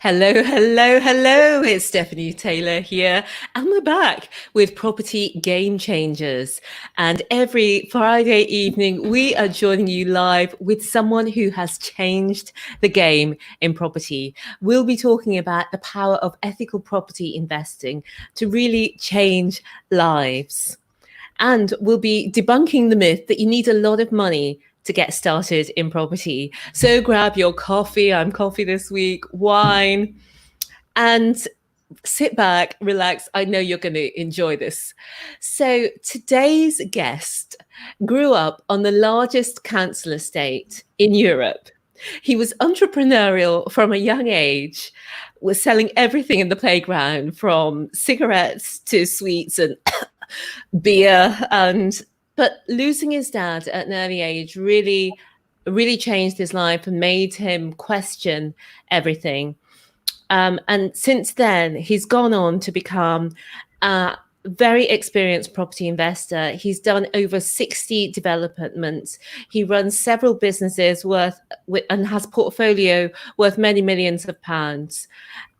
Hello, hello, hello. It's Stephanie Taylor here, and we're back with Property Game Changers. And every Friday evening, we are joining you live with someone who has changed the game in property. We'll be talking about the power of ethical property investing to really change lives. And we'll be debunking the myth that you need a lot of money to get started in property. So grab your coffee, I'm coffee this week, wine, and sit back, relax. I know you're going to enjoy this. So today's guest grew up on the largest council estate in Europe. He was entrepreneurial from a young age, was selling everything in the playground from cigarettes to sweets and beer, but losing his dad at an early age really changed his life and made him question everything. And since then, he's gone on to become a very experienced property investor. He's done over 60 developments. He runs several businesses and has a portfolio worth many millions of pounds.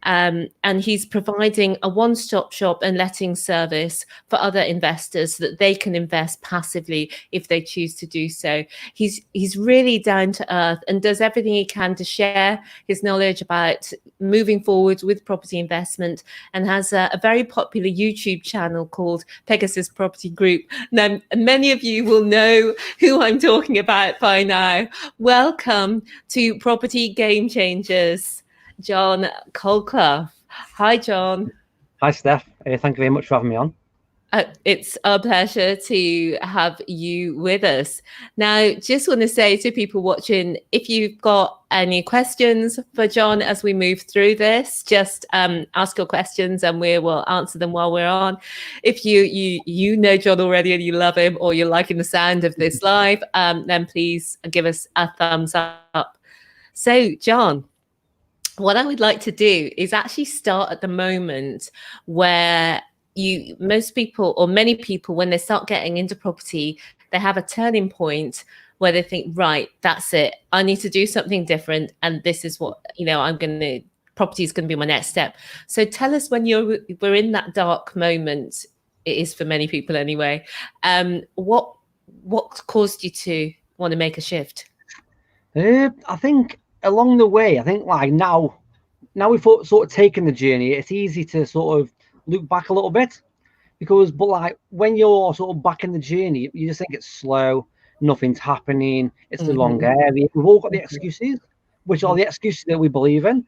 And he's providing a one-stop shop and letting service for other investors so that they can invest passively if they choose to do so. He's really down to earth and does everything he can to share his knowledge about moving forward with property investment, and has a very popular YouTube channel called Pegasus Property Group. Now, many of you will know who I'm talking about by now. Welcome to Property Game Changers, John Colclough. Hi, John. Hi, Steph. Thank you very much for having me on. It's a pleasure to have you with us. Now, just want to say to people watching, if you've got any questions for John as we move through this, just ask your questions and we will answer them while we're on. If you know John already and you love him, or you're liking the sound of this live, then please give us a thumbs up. So, John, what I would like to do is actually start at the moment where most people, or many people, when they start getting into property, they have a turning point where they think, right, that's it. I need to do something different. And this is what, property is going to be my next step. So tell us, when we're in that dark moment, it is for many people anyway, what caused you to want to make a shift? I think along the way, like now we've sort of taken the journey, it's easy to sort of look back a little bit, but like when you're sort of back in the journey, you just think it's slow, nothing's happening, it's the wrong area. We've all got the excuses, which are the excuses that we believe in.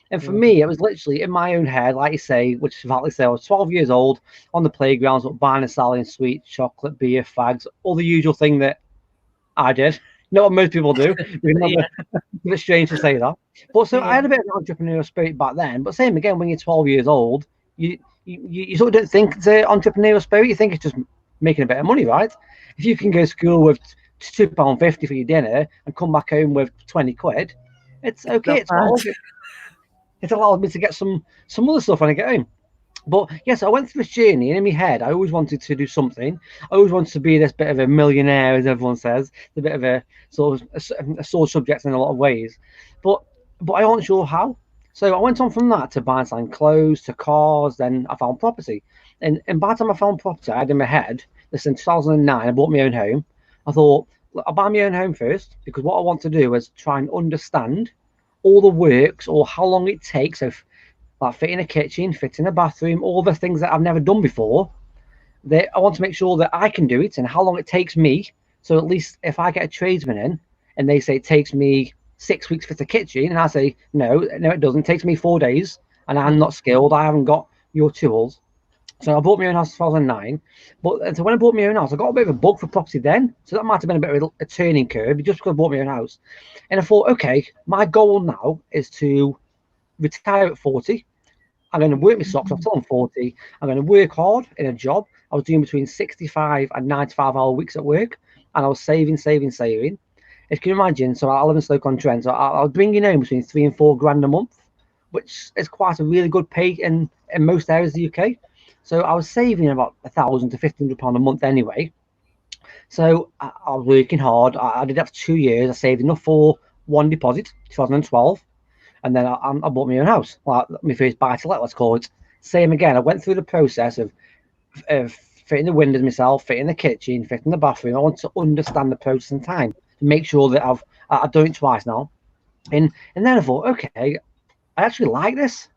And for me, it was literally in my own head, like you say, which is like, I was 12 years old on the playgrounds, buying and selling sweets, chocolate, beer, fags, all the usual thing that I did. Not what most people do. It's a bit strange to say that. But so I had a bit of an entrepreneurial spirit back then. But same again, when you're 12 years old, you sort of don't think it's an entrepreneurial spirit. You think it's just making a bit of money, right? If you can go to school with £2.50 for your dinner and come back home with 20 quid, it's okay. It's allowed me to get some other stuff when I get home. But yes, I went through this journey, and in my head, I always wanted to do something. I always wanted to be this bit of a millionaire, as everyone says, a bit of a sort of a sore subject in a lot of ways. But I wasn't sure how. So I went on from that to buying and selling clothes, to cars. Then I found property, and by the time I found property, I had in my head, this in 2009, I bought my own home. I thought, I'll buy my own home first, because what I want to do is try and understand all the works, or how long it takes of like fitting a kitchen, fitting a bathroom, all the things that I've never done before. That I want to make sure that I can do it, and how long it takes me. So at least if I get a tradesman in and they say it takes me 6 weeks to fit a kitchen, and I say, no, it doesn't. It takes me 4 days, and I'm not skilled. I haven't got your tools. So I bought my own house in 2009. But so when I bought my own house, I got a bit of a bug for property then. So that might have been a bit of a turning curve, just because I bought my own house. And I thought, okay, my goal now is to retire at 40. I'm going to work my socks off till I'm 40. I'm going to work hard in a job. I was doing between 65 and 95-hour weeks at work, and I was saving. As you can imagine, so I live in Stoke-on-Trent, so I was bringing home between £3,000 and £4,000 a month, which is quite a really good pay in most areas of the UK. So I was saving about £1,000 to £1,500 a month anyway. So I was working hard. I did that for 2 years. I saved enough for one deposit, 2012. and then I bought my own house, like my first buy-to-let, let's call it. Same again. I went through the process of fitting the windows myself, fitting the kitchen, fitting the bathroom. I want to understand the process and time to make sure that I've done it twice now. And then I thought, okay, I actually like this,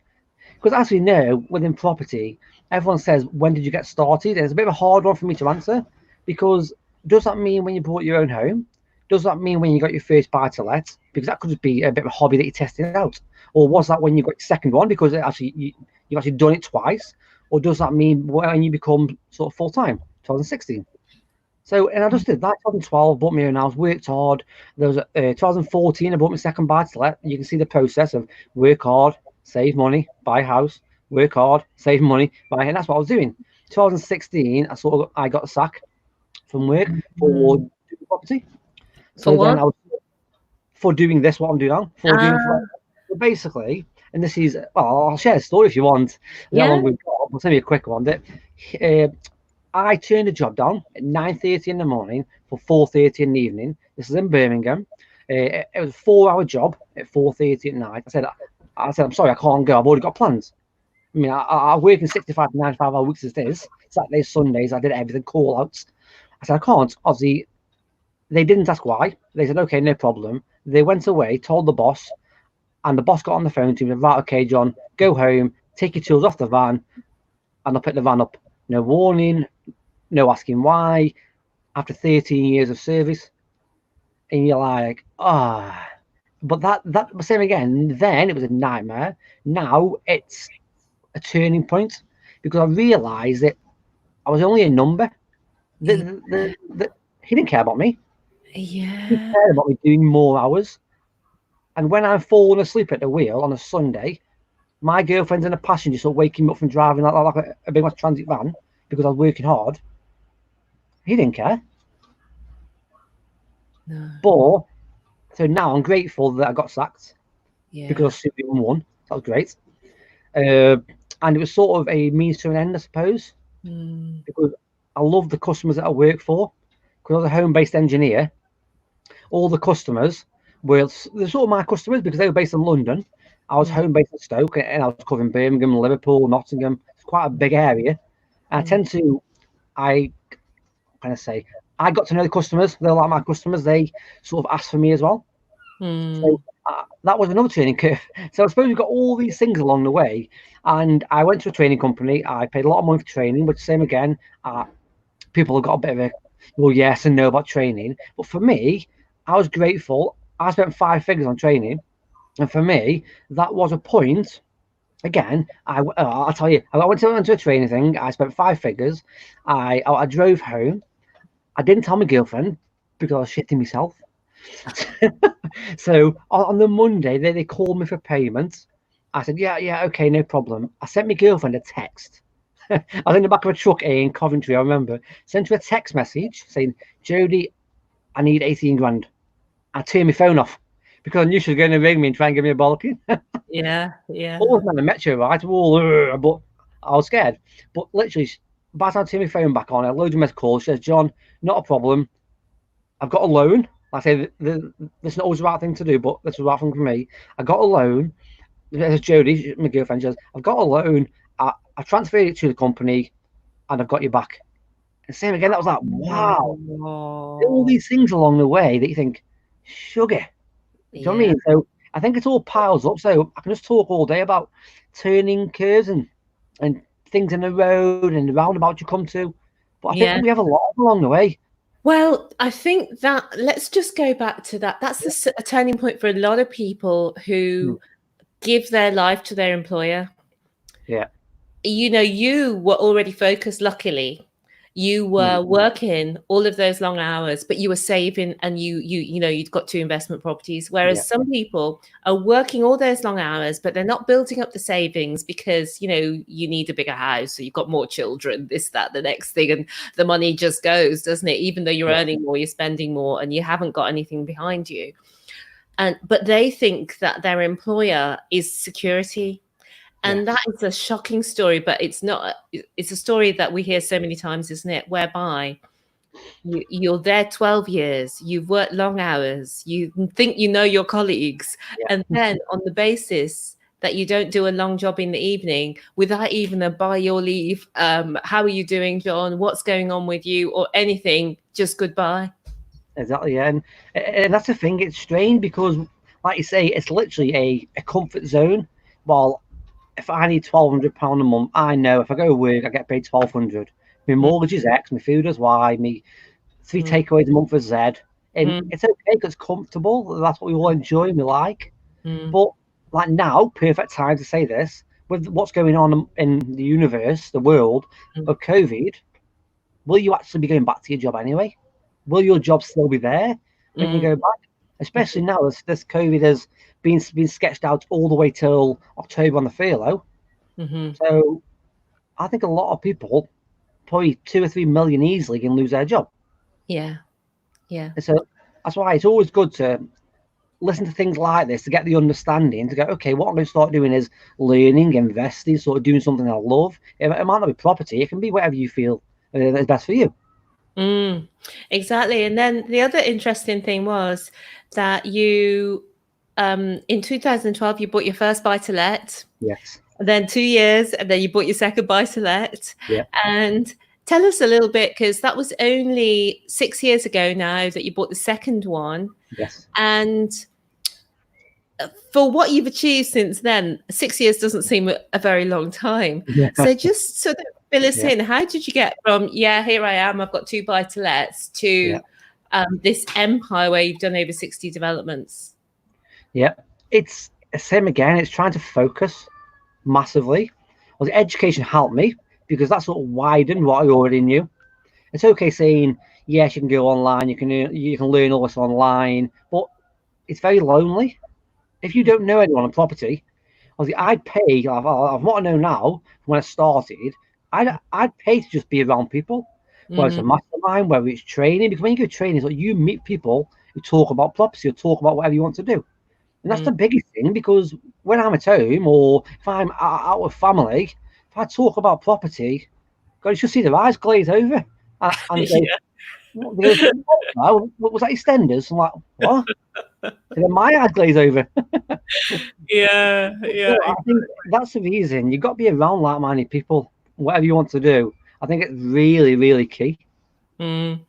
because as we know, within property, everyone says, when did you get started? And it's a bit of a hard one for me to answer, because does that mean when you bought your own home? Does that mean when you got your first buy-to-let? Because that could just be a bit of a hobby that you're testing out. Or was that when you got your second one, because you've actually done it twice? Or does that mean when you become sort of full-time, 2016? So, and I just did that. 2012, bought my own house, worked hard. There was 2014, I bought my second buy-to-let. You can see the process of work hard, save money, buy a house, work hard, save money, buy, and that's what I was doing. 2016, I got a sack from work for doing property. For So what? then I was for doing this, what I'm doing now, so basically, and this is, well, I'll share a story if you want. How long we've got? I'll tell you a quick one. That I turned a job down at 9:30 in the morning for 4:30 in the evening. This is in Birmingham. It was a 4-hour job at 4:30 at night. I said, I'm sorry, I can't go. I've already got plans. I mean, I work in 65 to 95-hour weeks as it is. Saturdays, Sundays, I did everything, call outs. I said, I can't. Obviously, they didn't ask why. They said, okay, no problem. They went away, told the boss, and the boss got on the phone to me, right, okay, John, go home, take your tools off the van, and I'll pick the van up. No warning, no asking why, after 13 years of service. And you're like, ah. But that same again, then it was a nightmare. Now it's a turning point, because I realised that I was only a number. He didn't care about me. He cared about me doing more hours. And when I'm falling asleep at the wheel on a Sunday, my girlfriend's in a passenger, so waking me up from driving like a big transit van because I was working hard. He didn't care. No. But so now I'm grateful that I got sacked because I was super one. That was great. And it was sort of a means to an end, I suppose, because I love the customers that I work for. Because I was a home-based engineer, all the customers were sort of my customers because they were based in London. I was home-based in Stoke, and I was covering Birmingham, Liverpool, Nottingham. It's quite a big area. And I got to know the customers. They're like my customers. They sort of asked for me as well. So that was another training curve. So I suppose we've got all these things along the way. And I went to a training company. I paid a lot of money for training, but same again, people have got a bit of a yes and no about training. But for me, I was grateful. I spent 5 figures on training. And for me, that was a point. Again, I'll tell you, I went to a training thing. I spent 5 figures. I drove home. I didn't tell my girlfriend because I was shitting myself. So on the Monday, they called me for payment. I said, yeah, okay, no problem. I sent my girlfriend a text. I was in the back of a truck in Coventry, I remember. Sent her a text message saying, Jodie, I need 18 grand. I turned my phone off because I knew she was going to ring me and try and give me a bollocking. Yeah. Always man, I met you, right? But I was scared. But literally, by the time I turned my phone back on, I had loads of missed calls. She says, John, not a problem. I've got a loan. I say, that's not always the right thing to do, but that's the right thing for me. I got a loan. There's Jodie, my girlfriend, says, I've got a loan. I transferred it to the company and I've got you back. And same again, that was like, wow. All these things along the way that you think, sugar. Do you know what I mean? So I think it all piles up. So I can just talk all day about turning curves and things in the road and the roundabout you come to. But I think we have a lot along the way. Well, I think that let's just go back to that. That's a turning point for a lot of people who give their life to their employer. Yeah. You were already focused, luckily. You were working all of those long hours, but you were saving, and you'd got 2 investment properties. Whereas some people are working all those long hours, but they're not building up the savings because, you need a bigger house. So you've got more children, this, that, the next thing. And the money just goes, doesn't it? Even though you're earning more, you're spending more and you haven't got anything behind you. But they think that their employer is security. And that is a shocking story, but it's not. It's a story that we hear so many times, isn't it? Whereby You're there 12 years. You've worked long hours. You think you know your colleagues. Yeah, And then on the basis that you don't do a long job in the evening without even a buy your leave, how are you doing, John? What's going on with you or anything? Just goodbye. exactly. Yeah. And that's the thing. It's strange because, like you say, it's literally a comfort zone. Well, if I need £1,200 a month, I know if I go to work, I get paid 1,200. My Mm, mortgage is X, my food is Y, me three mm, takeaways a month is Z. And mm, it's okay because it's comfortable. That's what we all enjoy and we like. mm, But like now, perfect time to say this with what's going on in the universe, the world mm, of COVID. Will you actually be going back to your job anyway? Will your job still be there when you mm, go back? Especially now, this COVID has been sketched out all the way till October on the furlough. mhm. So I think a lot of people, probably 2 or 3 million easily, can lose their job. Yeah. Yeah. And so that's why it's always good to listen to things like this to get the understanding to go, okay, what I'm going to start doing is learning, investing, sort of doing something I love. It might not be property, it can be whatever you feel is best for you. Mm, exactly. And then the other interesting thing was that you, in 2012, you bought your first buy to let, Yes. and then 2 years, and then you bought your second buy to let. Yeah. And tell us a little bit, because that was only 6 years ago now that you bought the second one. Yes. And for what you've achieved since then, 6 years doesn't seem a very long time. Yeah. So just sort of fill us Yeah. in. How did you get from, yeah, here I am, I've got 2 buy to lets, Yeah. to this empire where you've done over 60 developments? Yeah. It's the same again. It's trying to focus massively. Well, the education helped me because that's what widened what I already knew. It's okay saying, yes, you can go online, you can learn all this online, but it's very lonely. If you don't know anyone on property, obviously I'd pay. I've what I know now when I started. I'd pay to just be around people, whether it's a Mm, mastermind, whether it's training. Because when you go training, like you meet people who talk about property or talk about whatever you want to do, and that's mm, the biggest thing. Because when I'm at home or if I'm out with family, if I talk about property, God, you should see their eyes glaze over and go, yeah, they go, what was that EastEnders? I'm like, what? And then my eyes glaze over. yeah, yeah. So I think that's the reason you've got to be around like-minded people, whatever you want to do. I think it's really, really key. Mm.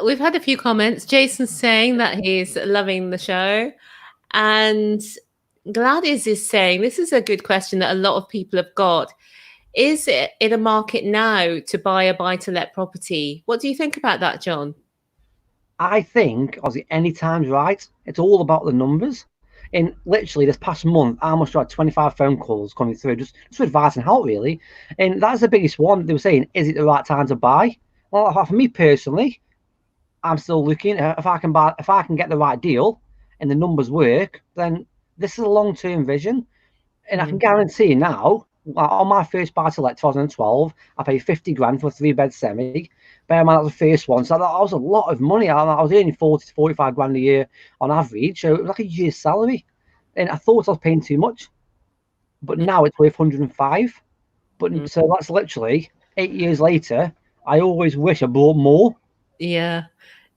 We've had a few comments. Jason's saying that he's loving the show, and Gladys is saying this is a good question that a lot of people have got. Is it in a market now to buy a buy-to-let property? What do you think about that, John? I think, obviously, any time's right. It's all about the numbers. In literally this past month, I must have had 25 phone calls coming through just for advice and help, really. And that's the biggest one. They were saying, is it the right time to buy? Well, for me personally, I'm still looking. If I can buy, if I can get the right deal and the numbers work, then this is a long-term vision. And I can Mm, guarantee now, on my first buy to let 2012, I paid 50 grand for a 3-bed semi. Bear in mind, that was the first one. So that was a lot of money. I was earning 40 to 45 grand a year on average. So it was like a year's salary. And I thought I was paying too much. But mm, now it's worth 105. mm. But so that's literally 8 years later. I always wish I bought more. Yeah,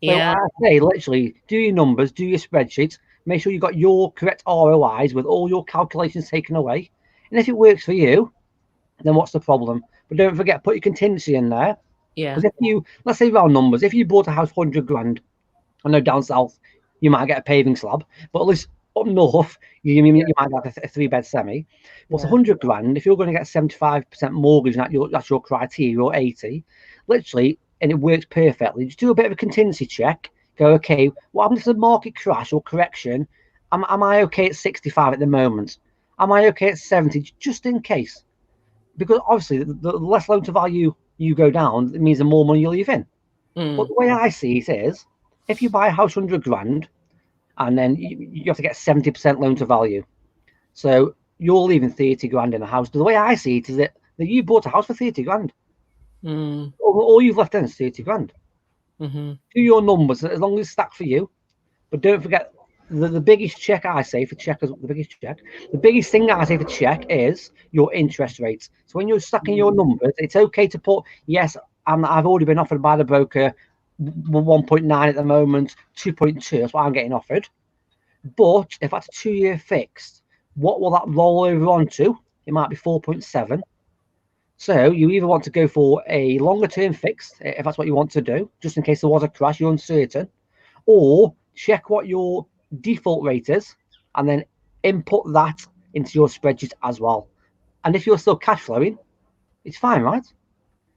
So yeah, I say, literally, do your numbers, do your spreadsheets, make sure you got your correct ROIs with all your calculations taken away. And if it works for you, then what's the problem? But don't forget, put your contingency in there. yeah. Because if you, let's say round numbers, if you bought a house 100 grand, I know down south, you might get a paving slab, but at least up north, you might get a 3-bed semi. But Yeah. 100 grand, if you're going to get 75% mortgage and that's your criteria, or 80, literally, and it works perfectly, just do a bit of a contingency check. Go, okay, what happens if the market crash or correction? Am I okay at 65 at the moment? Am I okay at 70, just in case? Because obviously, the less loan to value you go down, it means the more money you leave in. But Mm, the way I see it is, if you buy a house 100 grand, and then you have to get 70% loan to value. So you're leaving 30 grand in a house. The way I see it is that you bought a house for 30 grand. mm, All you've left in is 30 grand. mm-hmm. Do your numbers as long as it's stacked for you. But don't forget the biggest check I say for checkers, the biggest thing I say for check is your interest rates. So when you're stacking your numbers, it's okay to put, yes, I've already been offered by the broker 1.9 at the moment, 2.2. That's what I'm getting offered. But if that's a 2-year fixed, what will that roll over onto? It might be 4.7. So you either want to go for a longer term fixed, if that's what you want to do, just in case there was a crash, you're uncertain, or check what your default rate is and then input that into your spreadsheet as well. And if you're still cash flowing, it's fine, right?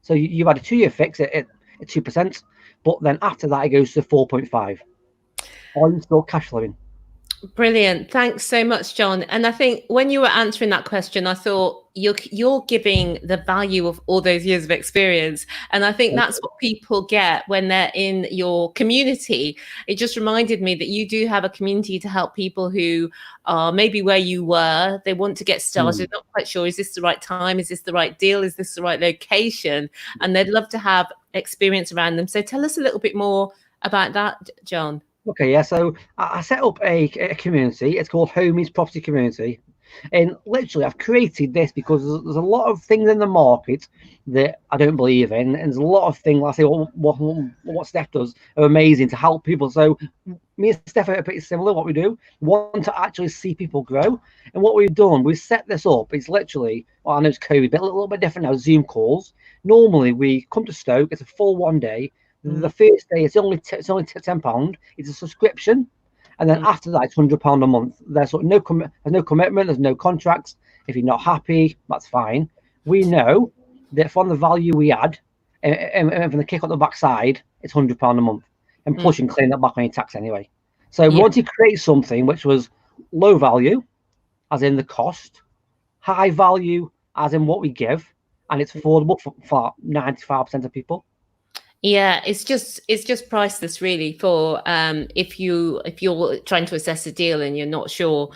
So you've had a 2-year fix at 2%, but then after that, it goes to 4.5. Are you still cash flowing? Brilliant. Thanks so much, John. And I think when you were answering that question, I thought you're giving the value of all those years of experience. And I think that's what people get when they're in your community. It just reminded me that you do have a community to help people who are maybe where you were. They want to get started, not quite sure, is this the right time? Is this the right deal? Is this the right location? And they'd love to have experience around them. So tell us a little bit more about that, John. Okay, yeah. So I set up a community. It's called Homies Property Community, and literally I've created this because there's a lot of things in the market that I don't believe in, and there's a lot of things, like I say, what Steph does are amazing to help people. So me and Steph are pretty similar. What we do, we want to actually see people grow, and what we've done, we've set this up. It's literally, well, I know it's COVID, but a little bit different now. Zoom calls. Normally we come to Stoke. It's a full 1 day. The first day it's only £10. It's a subscription, and then after that it's £100 a month. There's sort of there's no commitment. There's no contracts. If you're not happy, that's fine. We know that from the value we add, and from the kick on the backside, it's £100 a month, and plus you can claim that back on your tax anyway. So we wanted to create something which was low value, as in the cost, high value, as in what we give, and it's affordable for 95% of people. Yeah, it's just priceless, really, for if you're trying to assess a deal and you're not sure.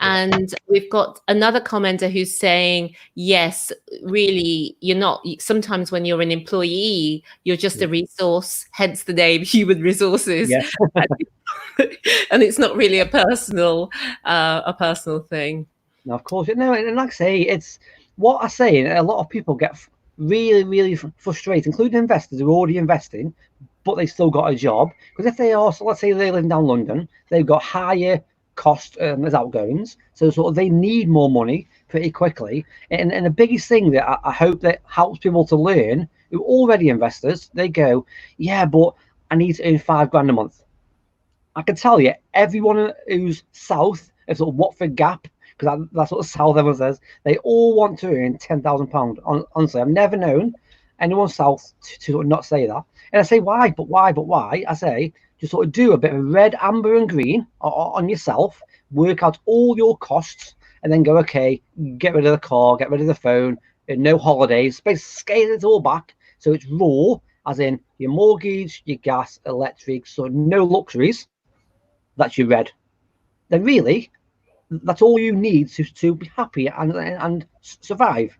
And we've got another commenter who's saying, yes, really, you're not. Sometimes when you're an employee, you're just a resource, hence the name human resources. Yes. And it's not really a personal thing. No, of course. No, and like I say, it's what I say. A lot of people get really, really frustrated, including investors who are already investing, but they still got a job. Because if they are, so let's say they live down London, they've got higher cost as outgoings, so sort of they need more money pretty quickly. And the biggest thing that I hope that helps people to learn who are already investors, they go, yeah, but I need to earn £5 a month. I can tell you, everyone who's south of sort of Watford Gap, because that's what the south everyone says, they all want to earn £10,000. Honestly, I've never known anyone south to not say that. And I say, why? But why? I say, just sort of do a bit of red, amber, and green on yourself, work out all your costs, and then go, okay, get rid of the car, get rid of the phone, no holidays, basically scale it all back so it's raw, as in your mortgage, your gas, electric, so no luxuries. That's your red. Then really, that's all you need to be happy and survive.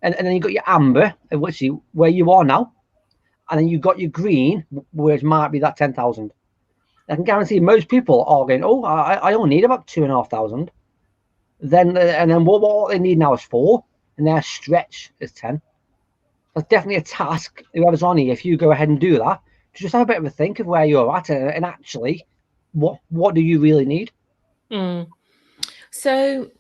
And then you've got your amber, which is where you are now, and then you've got your green, which might be that 10,000. I can guarantee most people are going, oh, I only need about 2,500. And then what they need now is 4, and their stretch is 10. That's definitely a task. Whoever's on here, if you go ahead and do that, just have a bit of a think of where you're at, and actually, what do you really need? So,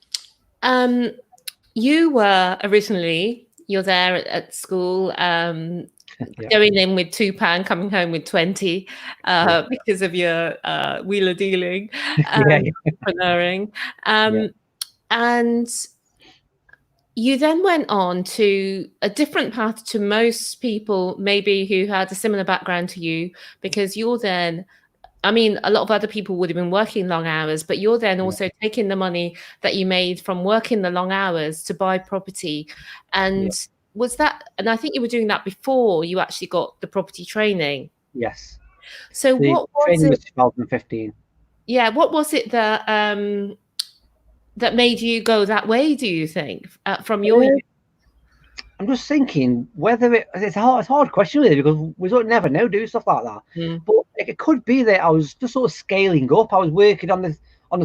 you were originally, you're there at school, going in with £2, coming home with 20, because of your wheeler dealing, entrepreneuring. And you then went on to a different path to most people, maybe who had a similar background to you, because you're then, I mean, a lot of other people would have been working long hours, but you're then also taking the money that you made from working the long hours to buy property. And was that, and I think you were doing that before you actually got the property training. Yes. So what was training it? was 2015. Yeah. What was it that, that made you go that way, do you think, from your youth? I'm just thinking whether it's a hard question really, because we don't never know, do stuff like that. But it could be that I was just sort of scaling up. I was working on the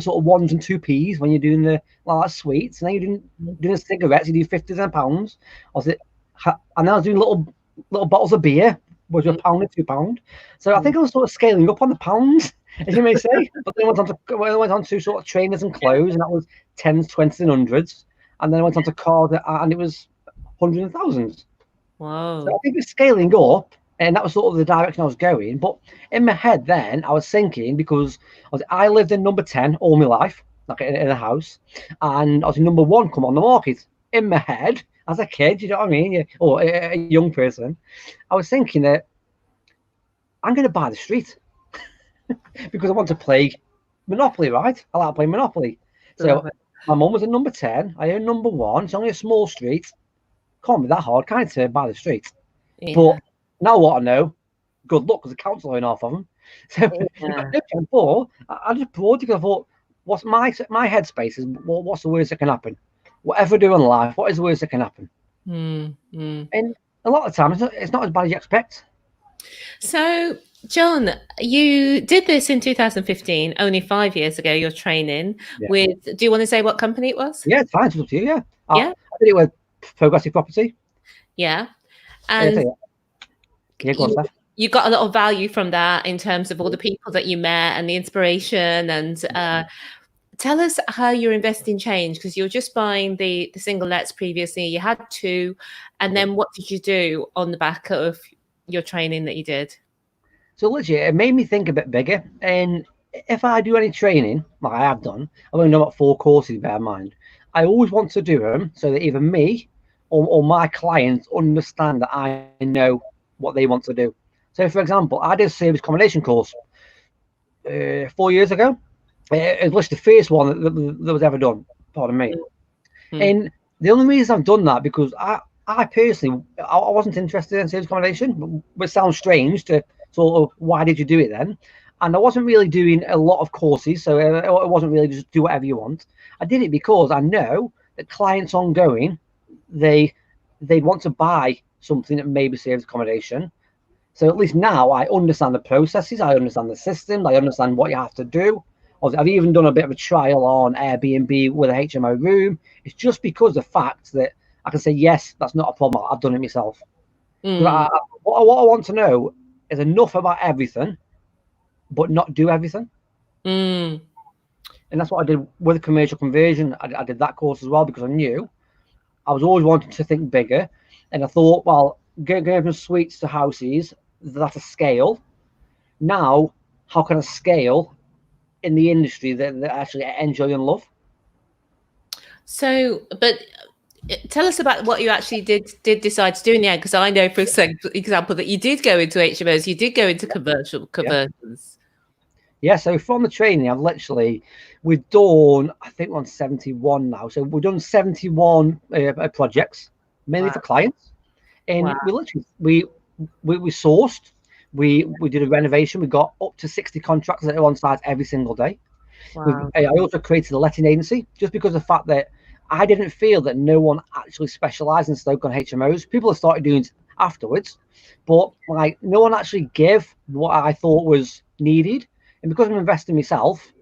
sort of 1s and 2p's when you're doing the sweets, and then you're doing the cigarettes. You do £50 pounds. And then I was doing little little bottles of beer was a pound or £2. So I think I was sort of scaling up on the pounds, as you may say. But then I went on to sort of trainers and clothes, and that was tens, twenties, and hundreds. And then I went on to card, and it was hundreds and thousands. Wow. So I think it's scaling up, and that was sort of the direction I was going. But in my head, then I was thinking, because I lived in number 10 all my life, like in a house, and I was number 1 come on the market. In my head, as a kid, you know what I mean, or a young person, I was thinking that I'm going to buy the street because I want to play Monopoly, right? I like playing Monopoly. So my mum was at number 10. I own number 1. It's only a small street. Can't be that hard, can it, to buy the street? Yeah. But now what I know, good luck, because the council own half of them. So but I just bought because I thought, what's my headspace is, what's the worst that can happen? Whatever I do in life, what is the worst that can happen? And a lot of times, it's not as bad as you expect. So, John, you did this in 2015, only 5 years ago, your training with, do you want to say what company it was? Yeah, it's fine, it's up to you, yeah. Yeah. I did it with Progressive Property. Yeah. And yeah, go on, Steph. You got a lot of value from that in terms of all the people that you met and the inspiration. And tell us how your investing changed, because you were just buying the single lets previously. You had 2, and then what did you do on the back of your training that you did? So legit, it made me think a bit bigger. And if I do any training, like I have done, I've only done about 4 courses, bear in mind. I always want to do them so that either me or my clients understand that I know what they want to do. So, for example, I did a service accommodation course 4 years ago. It was the first one that was ever done, pardon me. And the only reason I've done that, because I personally, I wasn't interested in service accommodation, which sounds strange to sort of, why did you do it then? And I wasn't really doing a lot of courses, so it wasn't really just do whatever you want. I did it because I know that clients ongoing, they want to buy something that maybe service accommodation. So at least now I understand the processes, I understand the systems, I understand what you have to do. I've even done a bit of a trial on Airbnb with a HMO room. It's just because of the fact that I can say, yes, that's not a problem. I've done it myself. What I want to know is enough about everything, but not do everything. And that's what I did with the commercial conversion. I did that course as well, because I knew I was always wanting to think bigger. And I thought, well, going from suites to houses, that's a scale. Now, how can I scale in the industry that I actually enjoy and love? So, but tell us about what you actually did decide to do in the end, because I know, for example, that you did go into HMOs, you did go into conversions. Yeah, so from the training, we've done, I think we're on 71 now. So we've done 71 projects, mainly for clients. And we sourced, we did a renovation. We got up to 60 contractors that are on site every single day. I also created a letting agency, just because of the fact that I didn't feel that no one actually specialised in Stoke on HMOs. People have started doing it afterwards, but like no one actually gave what I thought was needed. And because I'm investing myself,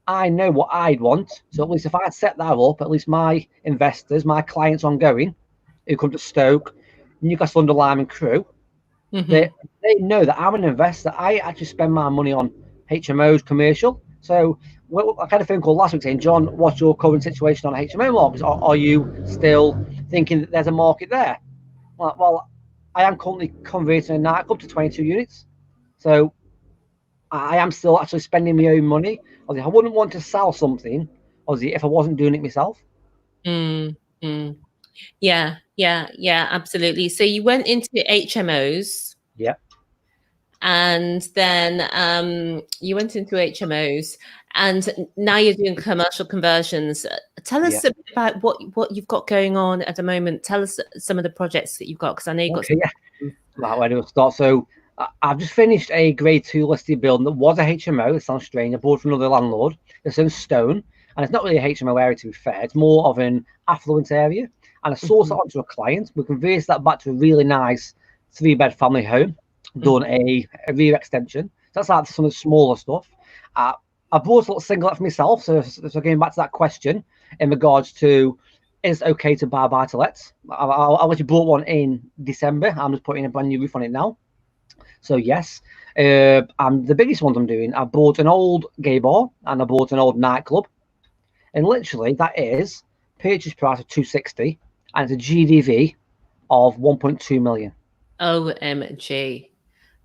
I know what I'd want. So at least if I had set that up, at least my investors, my clients ongoing, who come to Stoke, Newcastle under Lyme and Crewe, they know that I'm an investor. I actually spend my money on HMOs, commercial. So I had a phone call last week saying, John, what's your current situation on HMO markets? Are you still thinking that there's a market there? Well, I am currently converting a nightclub to 22 units. So I am still actually spending my own money. I wouldn't want to sell something, if I wasn't doing it myself. Yeah, absolutely. So you went into HMOs. Yeah. And then you went into HMOs, and now you're doing commercial conversions. Tell us a bit about what you've got going on at the moment. Tell us some of the projects that you've got, because I know you've got some. Right, where do I start? So I've just finished a grade 2 listed building that was a HMO. It sounds strange. I bought from another landlord. It's in Stone, and it's not really a HMO area, to be fair. It's more of an affluent area. And I sourced that onto a client. We converted that back to a really nice 3-bed family home. Done a rear extension. So that's like some of the smaller stuff. I bought a little singlet for myself. So going back to that question in regards to is it okay to buy to lets? I actually brought one in December. I'm just putting a brand new roof on it now. So yes, and the biggest ones I'm doing, I bought an old gay bar and I bought an old nightclub, and literally that is purchase price of 260, and it's a GDV of 1.2 million. OMG.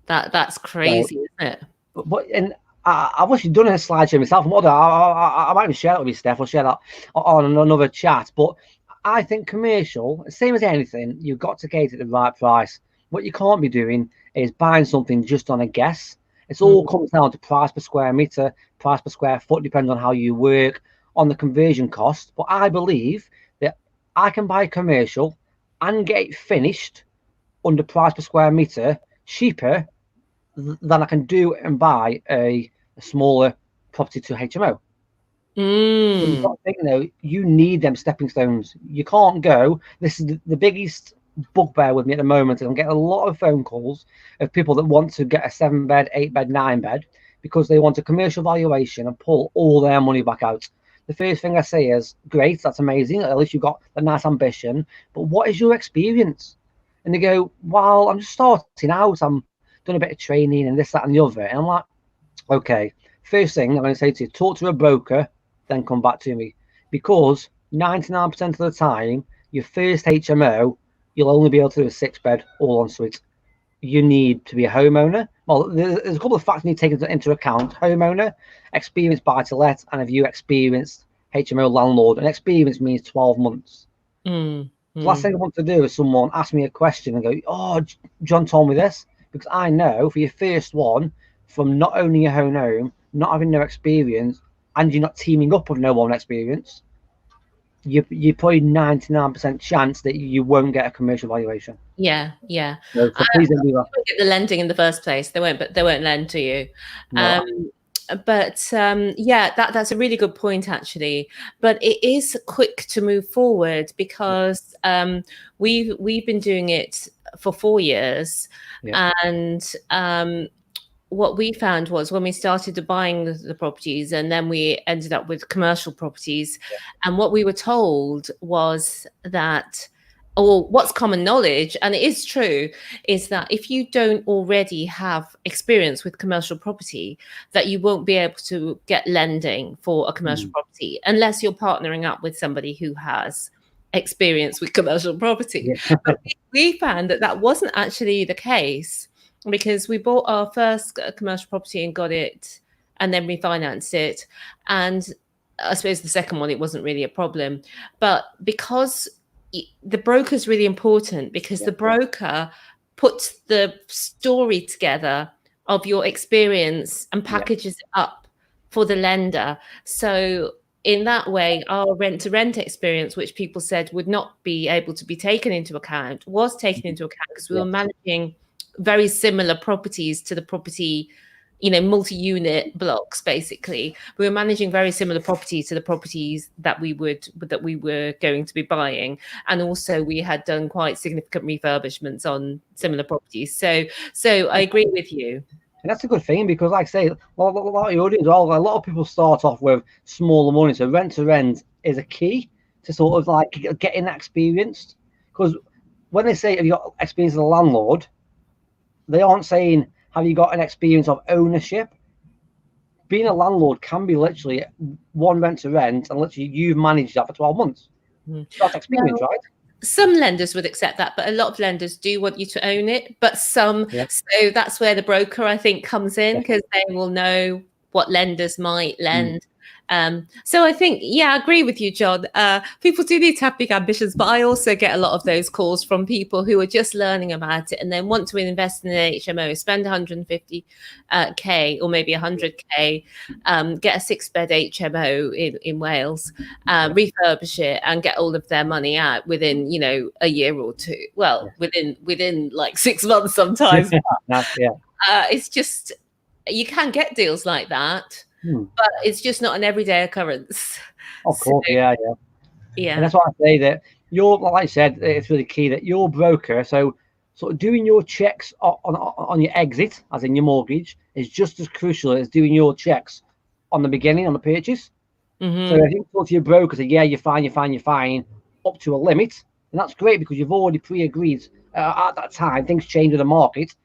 That's So, crazy, isn't it? but and I've actually done a slideshow myself. I might even share that with you, Steph. I'll share that on another chat. But I think commercial, same as anything, you've got to get it at the right price. What you can't be doing is buying something just on a guess. It's all comes down to price per square meter, price per square foot, depends on how you work, on the conversion cost. But I believe that I can buy a commercial and get it finished under price per square meter cheaper than I can do and buy a smaller property to HMO. You've got to think though, you need them stepping stones. You can't go. This is the biggest bugbear with me at the moment. I'm getting a lot of phone calls of people that want to get a 7-bed, 8-bed, 9-bed because they want a commercial valuation and pull all their money back out. The first thing I say is, great, that's amazing. At least you've got a nice ambition. But what is your experience? And they go, well, I'm just starting out. I'm doing a bit of training and this, that, and the other. And I'm like, okay, first thing I'm going to say to you, talk to a broker, then come back to me. Because 99% of the time, your first HMO, you'll only be able to do a 6-bed all en suite. You need to be a homeowner. Well, there's a couple of factors you need to take into account. Homeowner, experienced buy-to-let, and if you experienced HMO landlord, and experience means 12 months. The last thing I want to do is someone ask me a question and go, oh, John told me this. Because I know for your first one, from not owning your own home, not having no experience, and you're not teaming up with no one experience, you're probably 99% chance that you won't get a commercial valuation. Yeah. So please don't do that. Get the lending in the first place. They won't lend to you. No. Yeah, that's a really good point actually. But it is quick to move forward because we've been doing it for 4 years, and what we found was when we started buying the properties, and then we ended up with commercial properties, and what we were told was that, or what's common knowledge, and it is true, is that if you don't already have experience with commercial property, that you won't be able to get lending for a commercial property unless you're partnering up with somebody who has experience with commercial property. But we found that wasn't actually the case, because we bought our first commercial property and got it and then refinanced it. And I suppose the second one, it wasn't really a problem. But because the broker is really important, because the broker puts the story together of your experience and packages it up for the lender. So in that way, our rent-to-rent experience, which people said would not be able to be taken into account, was taken into account because we were managing very similar properties to the property, multi-unit blocks. Basically, we were managing very similar properties to the properties that we were going to be buying, and also we had done quite significant refurbishments on similar properties. So I agree with you. And that's a good thing, because like I say, a lot of your audience, a lot of people start off with smaller money. So rent to rent is a key to sort of like getting that experienced. Because when they say, have you got experience as a landlord, they aren't saying, have you got an experience of ownership? Being a landlord can be literally one rent to rent, and literally you've managed that for 12 months. That's experience, right? Some lenders would accept that, but a lot of lenders do want you to own it. But some, so that's where the broker, I think, comes in, because they will know what lenders might lend. So I think, I agree with you, John. People do need to have big ambitions, but I also get a lot of those calls from people who are just learning about it and then want to invest in an HMO, spend 150k or maybe 100k, get a 6-bed HMO in Wales, refurbish it and get all of their money out within, a year or two. Well, within like 6 months sometimes. It's just, you can get deals like that. But it's just not an everyday occurrence. Of course, yeah. And that's why I say that like I said, it's really key that your broker, so sort of doing your checks on your exit, as in your mortgage, is just as crucial as doing your checks on the beginning, on the purchase. So if you talk to your broker, say, yeah, you're fine, up to a limit, and that's great because you've already pre-agreed at that time. Things change with the market,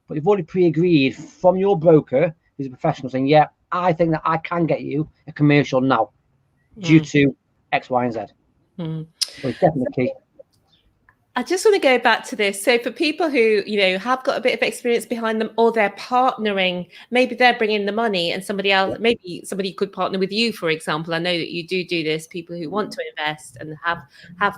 but you've already pre-agreed from your broker, who's a professional, saying, yeah, I think that I can get you a commercial now due to X, Y, and Z. So it's definitely key. I just want to go back to this. So for people who, have got a bit of experience behind them, or they're partnering, maybe they're bringing the money and somebody else, maybe somebody could partner with you, for example. I know that you do this, people who want to invest and have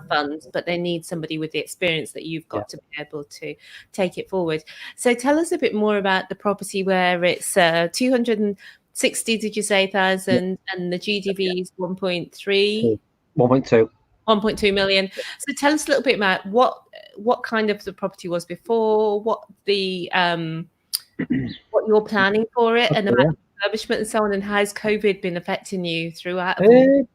funds, but they need somebody with the experience that you've got to be able to take it forward. So tell us a bit more about the property where it's 260, did you say, thousand, and the GDV is 1.3? 1.2. 1.2 million. So tell us a little bit about what kind of the property was before, what the what you're planning for it, and about refurbishment and so on, and how's COVID been affecting you throughout? So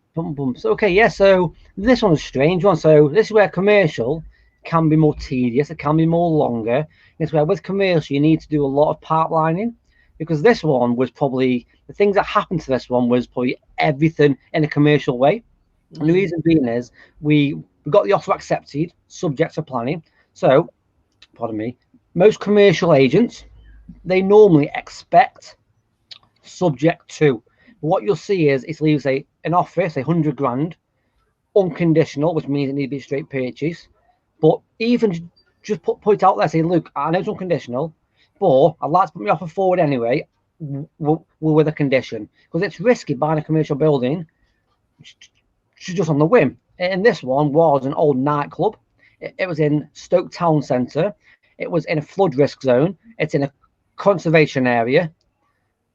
so this one's a strange one. So this is where commercial can be more tedious, it can be more longer. It's where with commercial you need to do a lot of pipelining, because this one was probably, the things that happened to this one was probably everything in a commercial way. And the reason being is we got the offer accepted, subject to planning. So, pardon me, most commercial agents, they normally expect subject to. What you'll see is it leaves an offer, say 100 grand, unconditional, which means it needs to be a straight purchase. But even just put it out there, say, look, I know it's unconditional, but I'd like to put my offer forward anyway, with a condition. Because it's risky buying a commercial building just on the whim. And this one was an old nightclub. It was in Stoke Town Centre. It was in a flood risk zone. It's in a conservation area.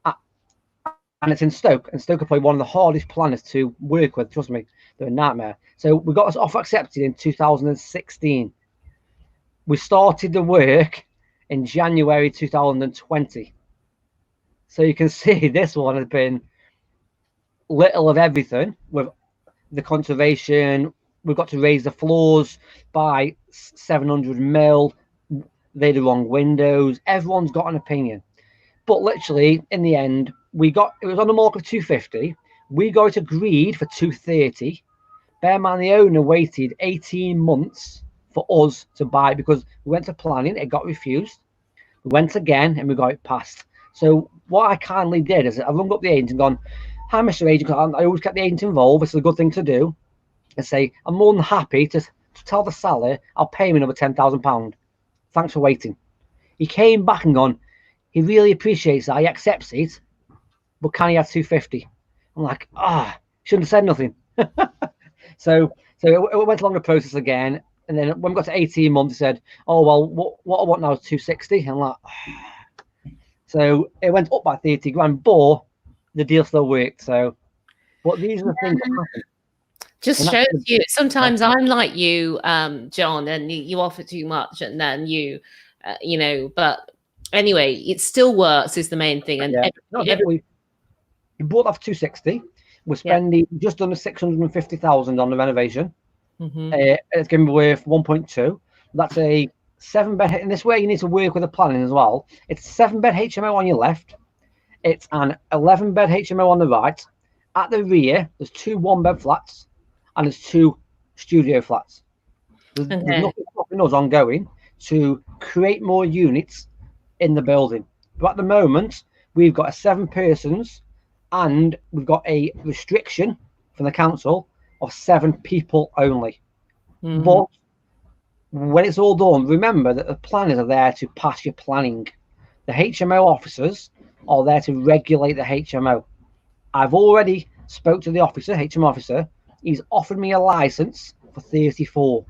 And it's in Stoke. And Stoke are probably one of the hardest planners to work with. Trust me, they're a nightmare. So we got this offer accepted in 2016. We started the work in January 2020. So you can see this one has been little of everything with the conservation. We've got to raise the floors by 700 mil. They're the wrong windows. Everyone's got an opinion. But literally, in the end, it was on the market of 250. We got it agreed for 230. Bear in mind, the owner waited 18 months for us to buy it because we went to planning, it got refused. We went again and we got it passed. So what I kindly did is I rung up the agent and gone, hi, Mr. Agent, I always get the agent involved. It's a good thing to do. And say, I'm more than happy to tell the seller I'll pay him another £10,000. Thanks for waiting. He came back and gone, he really appreciates that. He accepts it, but can he have 250? I'm like, shouldn't have said nothing. So it went along the process again. And then when we got to 18 months, he said, oh, well, what I want now is 260. I'm like, So it went up by 30 grand, but the deal still worked. So, but these are the things that happen. Just shows you. Sometimes I'm like you, John, and you offer too much, and then you But anyway, it still works is the main thing. And we bought that for 260. We're spending just under 650,000 on the renovation. It's going to be worth 1.2. That's a 7-bed. In this way, you need to work with the planning as well. It's a 7-bed HMO on your left. It's an 11-bed HMO on the right. At the rear, there's 2 1-bed flats and there's 2 studio flats. There's nothing stopping us ongoing to create more units in the building. But at the moment, we've got a 7 persons and we've got a restriction from the council of 7 people only. But when it's all done, remember that the planners are there to pass your planning. The HMO officers are there to regulate the HMO. I've already spoke to the HMO officer. He's offered me a license for 34,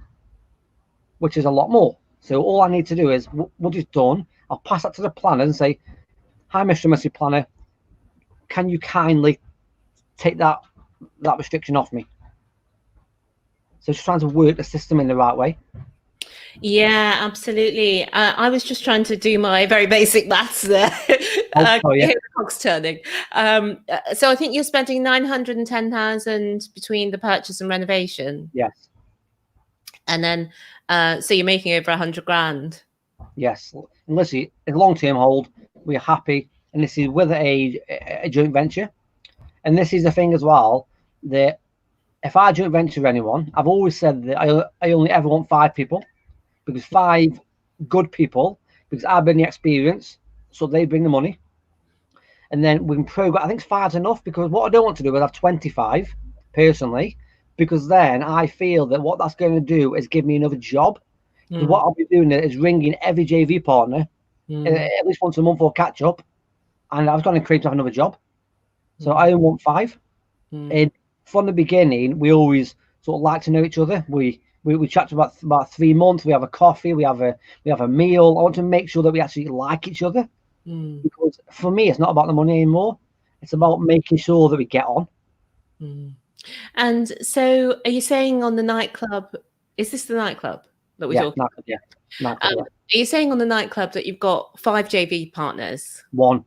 which is a lot more. So all I need to do is, once it's done, I'll pass that to the planner and say, hi, Mr. and Mrs. Planner, can you kindly take that restriction off me? So just trying to work the system in the right way. Yeah, absolutely. I was just trying to do my very basic maths there. The clock's turning. So I think you're spending 910,000 between the purchase and renovation. Yes. And then, so you're making over 100 grand. Yes. And listen, in long-term hold, we're happy. And this is with a joint venture. And this is the thing as well, that if I joint venture with anyone, I've always said that I only ever want 5 people, because 5 good people, because I bring the experience, so they bring the money. And then we can progress. I think 5's enough, because what I don't want to do is have 25 personally, because then I feel that what that's going to do is give me another job. Because what I'll be doing is ringing every JV partner at least once a month for catch up, and I was going to create another job. So I only want 5. And from the beginning, we always sort of like to know each other. We chat for about 3 months. We have a coffee. We have a meal. I want to make sure that we actually like each other, because for me, it's not about the money anymore. It's about making sure that we get on. And so, are you saying on the nightclub? Is this the nightclub that we're talking? Nightclub, yeah. Nightclub, yeah. Are you saying on the nightclub that you've got 5 JV partners? 1.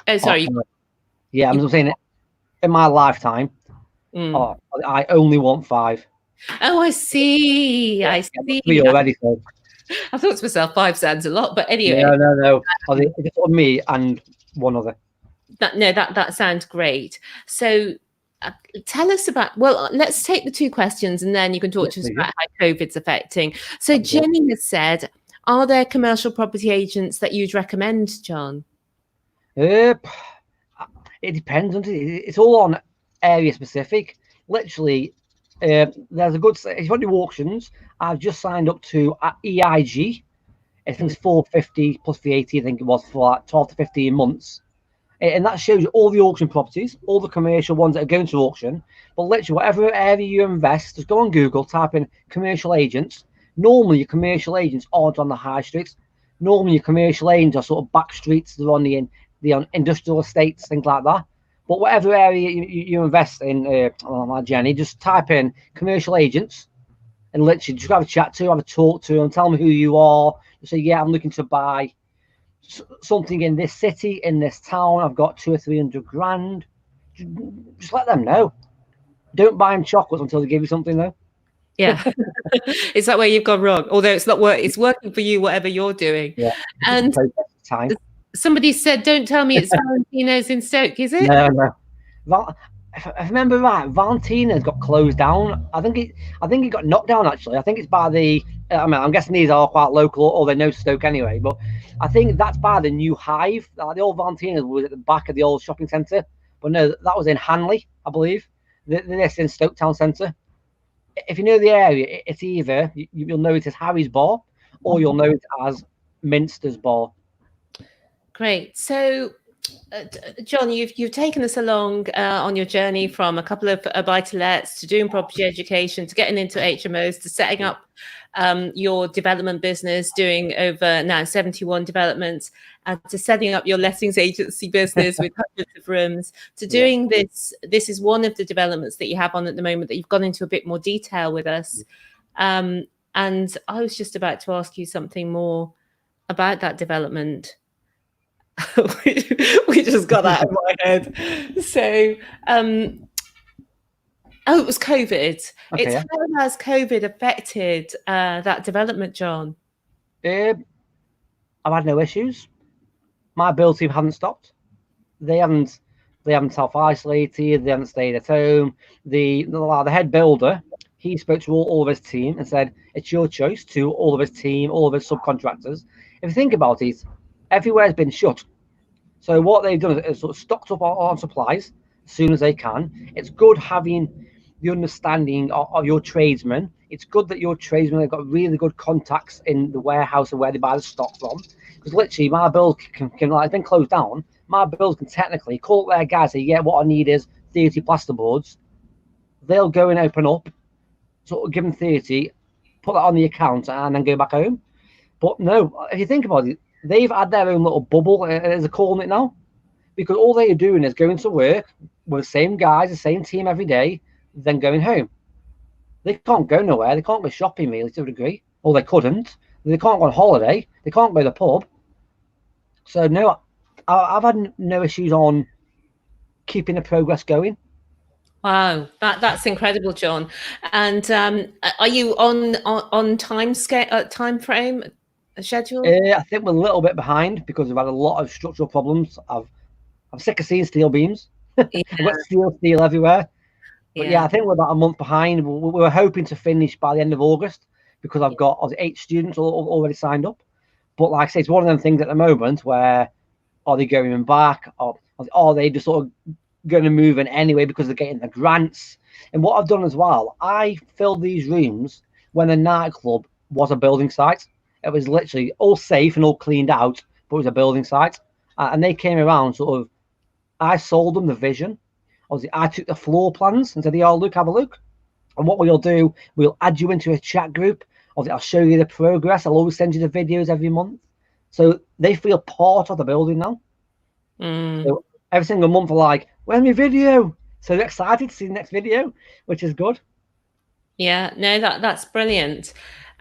Oh, sorry. Yeah, I'm saying it. In my lifetime, I only want 5. Oh, I see. I see. 3 already. So. I thought to myself, 5 sounds a lot, but anyway. No. It's on me and 1 other. That sounds great. So tell us about, well, let's take the 2 questions and then you can talk to us about how COVID's affecting. So Jenny has said, are there commercial property agents that you'd recommend, John? It depends. It's all on area specific. Literally, there's a good, if you want to do auctions, I've just signed up to EIG. I think it's 450 plus VAT, I think it was, for like 12 to 15 months. And that shows you all the auction properties, all the commercial ones that are going to auction. But literally, whatever area you invest, just go on Google, type in commercial agents. Normally, your commercial agents aren't on the high streets. Normally, your commercial agents are sort of back streets. They're on the industrial estates, things like that. But whatever area you invest in, Jenny, just type in commercial agents and literally just have a chat to, have a talk to them, tell them who you are. Just say, yeah, I'm looking to buy something in this city, in this town. I've got 200 or 300 grand. Just let them know. Don't buy them chocolates until they give you something, though. Yeah. Is that where you've gone wrong? Although it's not it's working for you, whatever you're doing. Yeah. And somebody said, don't tell me it's Valentino's in Stoke, is it? No. If I remember right, Valentino's got closed down. I think it got knocked down, actually. I think it's by the, I'm guessing these are quite local, or they know Stoke anyway, but I think that's by the new Hive. The old Valentino's was at the back of the old shopping centre. But no, that was in Hanley, I believe. This in Stoke Town Centre. If you know the area, it's either, you'll know it as Harry's Bar, or you'll know it as Minster's Bar. Great. So, John, you've taken us along on your journey from a couple of buy-to-lets to doing property education, to getting into HMOs, to setting up your development business, doing over now 71 developments, and to setting up your lettings agency business with hundreds of rooms, to doing this. This is one of the developments that you have on at the moment that you've gone into a bit more detail with us. And I was just about to ask you something more about that development. we just got that in my head. So, it was COVID. Okay, How has COVID affected that development, John? I've had no issues. My build team hadn't stopped. They haven't self-isolated. They haven't stayed at home. The head builder, he spoke to all of his team and said, it's your choice, to all of his team, all of his subcontractors. If you think about it, everywhere's been shut. So what they've done is sort of stocked up on supplies as soon as they can. It's good having the understanding of your tradesmen. It's good that your tradesmen have got really good contacts in the warehouse and where they buy the stock from. Because literally, my build can like, it's been closed down. My build can technically call up their guys, say, yeah, what I need is 30 plasterboards. They'll go and open up, sort of give them 30, put that on the account, and then go back home. But no, if you think about it, they've had their own little bubble, as they're calling it now, because all they're doing is going to work with the same guys, the same team every day, then going home. They can't go nowhere. They can't go shopping, really, to a degree. Or they couldn't. They can't go on holiday. They can't go to the pub. So, no, I've had no issues on keeping the progress going. Wow, that's incredible, John. And are you on time frame? Schedule? I think we're a little bit behind because we've had a lot of structural problems. I'm sick of seeing steel beams. I've got steel everywhere. But yeah, I think we're about a month behind. We were hoping to finish by the end of August because I've got 8 students already signed up. But like I say, it's one of them things at the moment where are they going back, or are they just sort of going to move in anyway because they're getting the grants? And what I've done as well, I filled these rooms when the nightclub was a building site. It was literally all safe and all cleaned out, but it was a building site. And they came around sort of, I sold them the vision. Obviously, I took the floor plans and said, "Oh, look, have a look." And what we'll do, we'll add you into a chat group. Obviously, I'll show you the progress. I'll always send you the videos every month. So they feel part of the building now. So every single month, they're like, "Where's my video?" So they're excited to see the next video, which is good. Yeah, no, that's brilliant.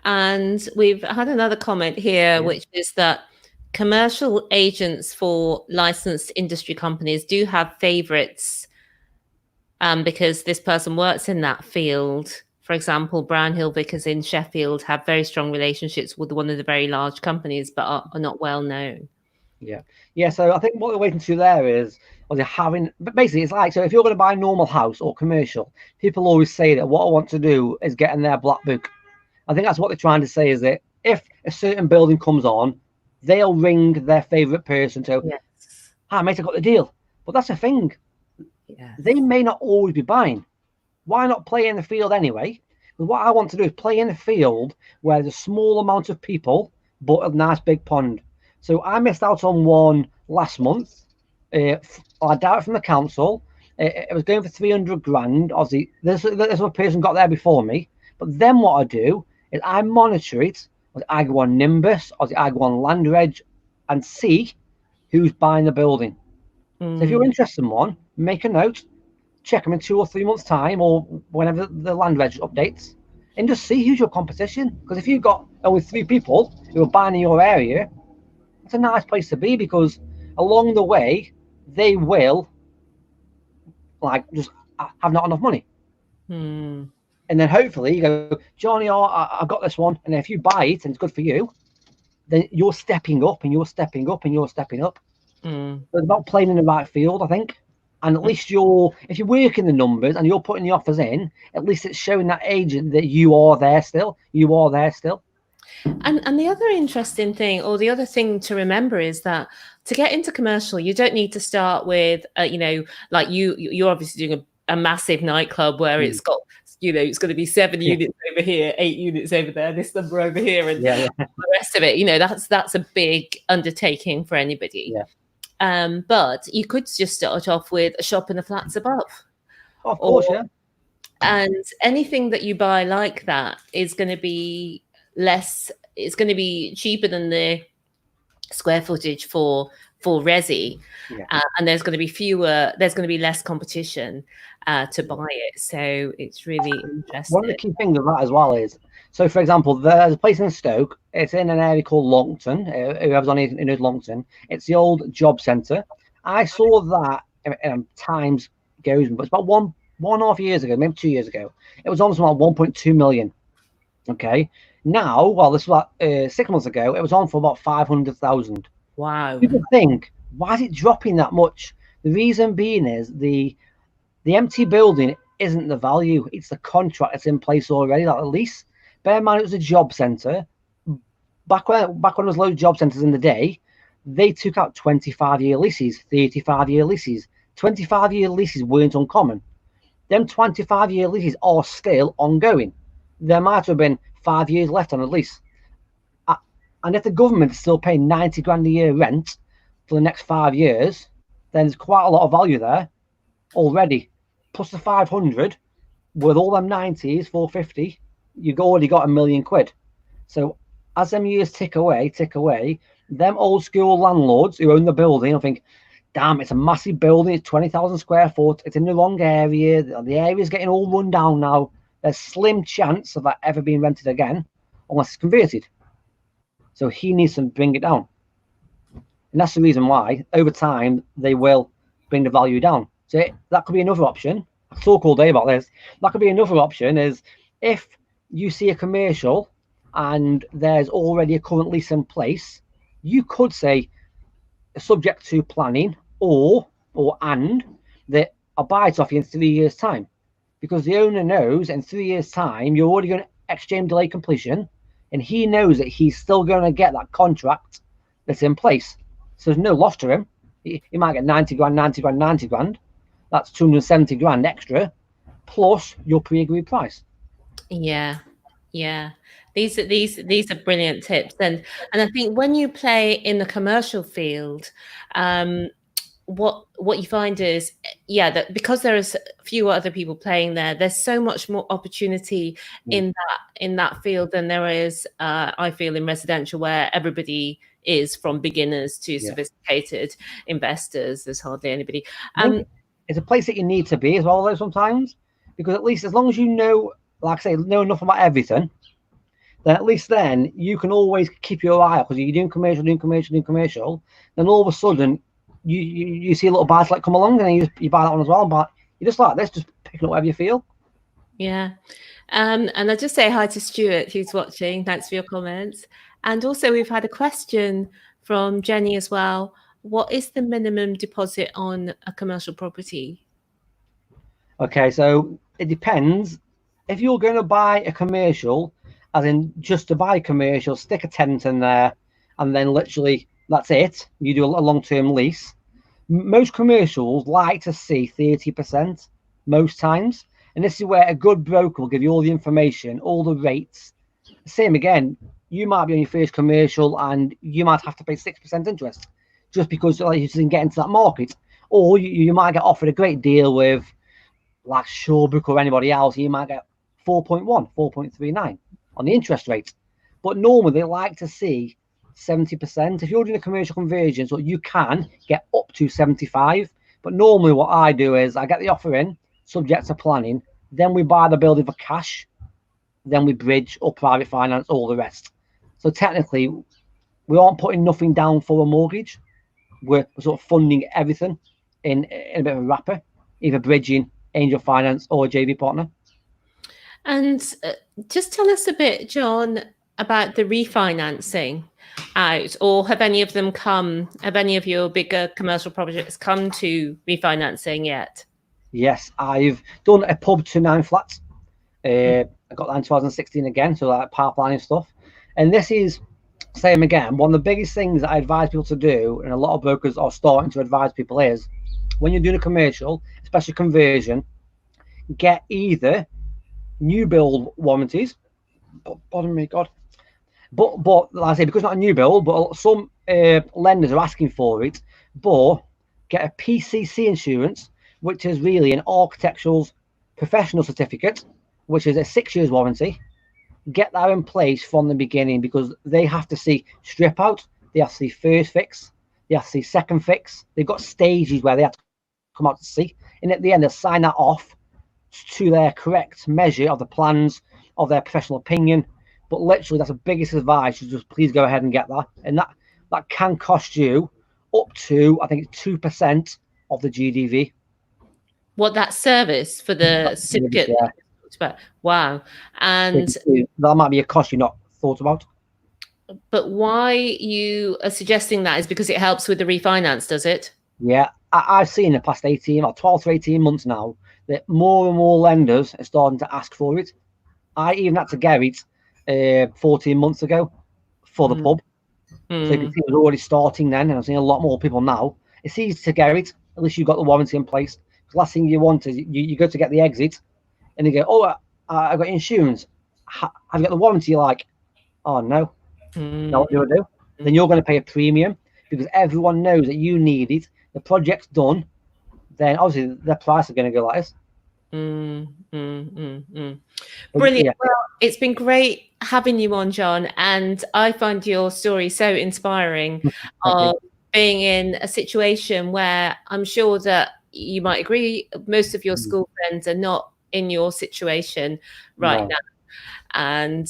And we've had another comment here, which is that commercial agents for licensed industry companies do have favorites because this person works in that field. For example, Brownhill Vickers in Sheffield have very strong relationships with one of the very large companies, but are not well known. Yeah. So I think what we're waiting to there is having, but basically it's like, so if you're going to buy a normal house or commercial, people always say that what I want to do is get in their black book. I think that's what they're trying to say, is that if a certain building comes on, they'll ring their favorite person to, "Hi mate, I got the deal." But that's the thing. They may not always be buying. Why not play in the field anyway? Because what I want to do is play in a field where there's a small amount of people, but a nice big pond. So I missed out on one last month. I doubt it from the council. It was going for 300 grand. Obviously, this other person got there before me. But then what I do is I monitor it. I go on Nimbus, I go on Landreg, and see who's buying the building. So if you're interested in one, make a note, check them in 2 or 3 months' time, or whenever the Landreg updates, and just see who's your competition. Because if you've got only 3 people who are buying in your area, it's a nice place to be, because along the way they will just have not enough money. And then hopefully you go, "Johnny, I've got this one," and if you buy it and it's good for you, then you're stepping up and you're stepping up and you're stepping up. So it's about playing in the right field, I think. And at least if you're working the numbers and you're putting the offers in, at least it's showing that agent that you are there still. And the other interesting thing, or the other thing to remember, is that to get into commercial, you don't need to start with, like you're obviously doing a massive nightclub where it's got, it's going to be 7 units over here, 8 units over there, this number over here, and the rest of it. That's a big undertaking for anybody. But you could just start off with a shop in the flats above. Of course, And anything that you buy like that is going to be less, it's going to be cheaper than the square footage for resi, and there's going to be less competition to buy it. So it's really interesting. One of the key things of that as well is, so for example, there's a place in Stoke, it's in an area called Longton. Whoever's on it knows Longton. It's the old job centre. I saw that times goes, but it's about 1.5 years ago, maybe 2 years ago, it was almost about 1.2 million. Okay, now, well, this was about 6 months ago, it was on for about 500,000. Wow. People think, why is it dropping that much? The reason being is the empty building isn't the value, it's the contract that's in place already, like the lease. Bear in mind, it was a job centre. Back when there was loads of job centres in the day, they took out 25-year leases, 35-year leases. 25-year leases weren't uncommon. Them 25-year leases are still ongoing. There might have been 5 years left on a lease. And if the government is still paying 90 grand a year rent for the next 5 years, then there's quite a lot of value there already. Plus the 500, with all them 90s, 450, you've already got £1 million. So as them years tick away, them old school landlords who own the building, I think, damn, it's a massive building, it's 20,000 square foot, it's in the wrong area, the area's getting all run down now. There's slim chance of that ever being rented again, unless it's converted. So he needs to bring it down. And that's the reason why, over time, they will bring the value down. So that could be another option. I could talk all day about this. That could be another option, is if you see a commercial and there's already a current lease in place, you could say, subject to planning, or that I'll buy it off you in 3 years' time. because the owner knows in 3 years' time you're already going to exchange delay completion, and he knows that he's still going to get that contract that's in place. So there's no loss to him. He might get 90 grand, 90 grand, 90 grand. That's 270 grand extra, plus your pre-agreed price. Yeah, yeah. These are brilliant tips, and I think when you play in the commercial field, what you find is, yeah, that because there is fewer other people playing there, there's so much more opportunity in that field than there is, I feel, in residential, where everybody is from beginners to sophisticated investors. There's hardly anybody. I think it's a place that you need to be as well, though, sometimes, because at least as long as you know, like I say, know enough about everything, then at least then you can always keep your eye out, because you're doing commercial, then all of a sudden you see a little buy select come along, and you buy that one as well. But you just like this, just picking up whatever you feel. Yeah. And I'll just say hi to Stuart, who's watching. Thanks for your comments. And also, we've had a question from Jenny as well. What is the minimum deposit on a commercial property? Okay, so it depends. If you're going to buy a commercial, as in just to buy a commercial, stick a tenant in there, and then literally that's it. You do a long-term lease. Most commercials like to see 30% most times. And this is where a good broker will give you all the information, all the rates. Same again, you might be on your first commercial and you might have to pay 6% interest just because you didn't get into that market. Or you might get offered a great deal with like Shawbrook or anybody else. You might get 4.1, 4.39 on the interest rate. But normally they like to see 70%. If you're doing a commercial conversion, so you can get up to 75. But normally what I do is I get the offer in, subject to planning, then we buy the building for cash, then we bridge or private finance all the rest. So technically we aren't putting nothing down for a mortgage. We're sort of funding everything in a bit of a wrapper, either bridging, angel finance, or a JV partner. And just tell us a bit, John, about the refinancing out, or have any of your bigger commercial projects come to refinancing yet? Yes, I've done a pub to 9 flats. I got that in 2016 again, so like pipelining stuff. And this is, same again, one of the biggest things that I advise people to do, and a lot of brokers are starting to advise people, is when you're doing a commercial, especially conversion, get either new build warranties. Pardon me, God. But like I say, because it's not a new build, but some lenders are asking for it. But get a PCC insurance, which is really an architectural's professional certificate, which is a 6 years warranty. Get that in place from the beginning, because they have to see strip out, they have to see first fix, they have to see second fix. They've got stages where they have to come out to see, and at the end they'll sign that off to their correct measure of the plans, of their professional opinion. But literally, that's the biggest advice, is just please go ahead and get that. And that can cost you up to, I think it's 2% of the GDV. What, that service for the certificate? Yeah. Wow. And that might be a cost you're not thought about. But why you are suggesting that is because it helps with the refinance, does it? Yeah, I've seen in the past 12 to 18 months now that more and more lenders are starting to ask for it. I even had to get it 14 months ago for the pub. So you can see it was already starting then, and I'm seeing a lot more people now. It's easy to get it, at least you've got the warranty in place. The last thing you want is you go to get the exit, and you go, oh, I got insurance. Have you got the warranty? You're like, oh, no. Now what do I do? Then you're going to pay a premium, because everyone knows that you need it. The project's done. Then obviously the price is going to go like this. Brilliant. Yeah. Well, it's been great having you on, John, and I find your story so inspiring of being in a situation where I'm sure that you might agree most of your school friends are not in your situation right now. And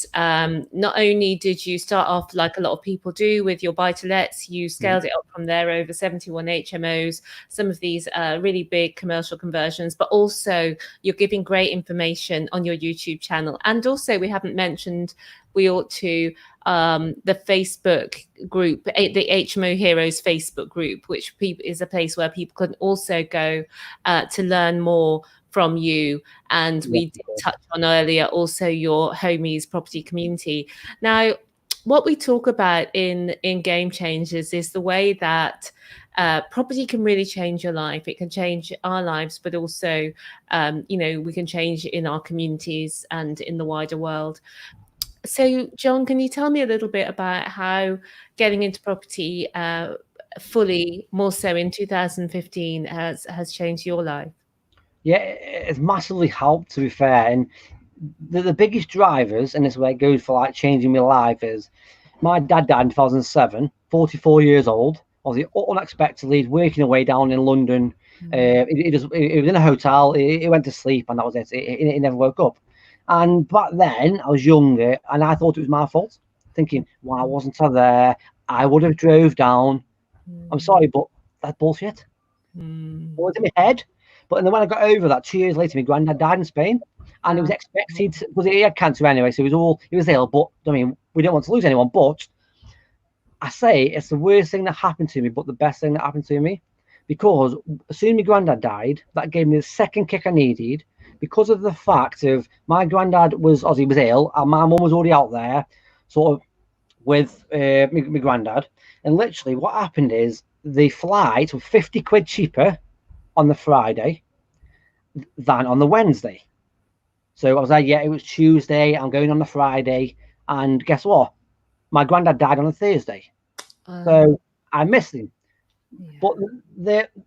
not only did you start off like a lot of people do with your buy-to-lets, you scaled it up from there, over 71 HMOs, some of these really big commercial conversions, but also you're giving great information on your YouTube channel. And also, we haven't mentioned, we ought to, the Facebook group, the HMO Heroes Facebook group, which is a place where people can also go to learn more from you. And we did touch on earlier also your homies property community. Now, what we talk about in Gamechangers is the way that property can really change your life. It can change our lives, but also, we can change in our communities and in the wider world. So, John, can you tell me a little bit about how getting into property fully, more so in 2015, has changed your life? Yeah, it's massively helped, to be fair. And the biggest drivers, and this is where it goes for like changing my life, is my dad died in 2007, 44 years old. Obviously, unexpectedly, working away down in London. He was in a hotel. He went to sleep, and that was it. He never woke up. And back then, I was younger, and I thought it was my fault, thinking, why wasn't I there? I would have drove down. I'm sorry, but that's bullshit. It was in my head. But then when I got over that, 2 years later, my granddad died in Spain, and it was expected because he had cancer anyway, so he was ill. But I mean, we didn't want to lose anyone. But I say it's the worst thing that happened to me, but the best thing that happened to me, because as soon as my granddad died, that gave me the second kick I needed, because of the fact of my granddad was ill, and my mum was already out there, sort of with my granddad, and literally what happened is the flight was 50 quid cheaper on the Friday than on the Wednesday. So I was like, yeah, it was Tuesday, I'm going on the Friday, and guess what? My granddad died on a Thursday. So I missed him. Yeah. But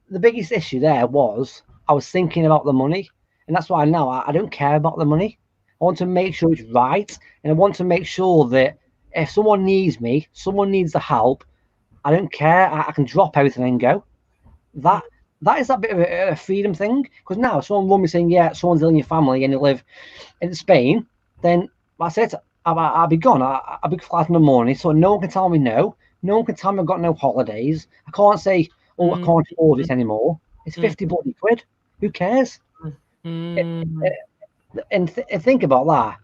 the biggest issue there was I was thinking about the money, and that's why now I don't care about the money. I want to make sure it's right, and I want to make sure that if someone needs me, someone needs the help, I don't care. I can drop everything and go. That is that bit of a freedom thing. Because now, if someone run me saying, yeah, someone's ill in your family and you live in Spain, then that's it. I'll be gone. I'll be flat in the morning, so no one can tell me no. No one can tell me I've got no holidays. I can't say, oh, I can't afford this anymore. It's 50 bloody quid. Who cares? And think about that.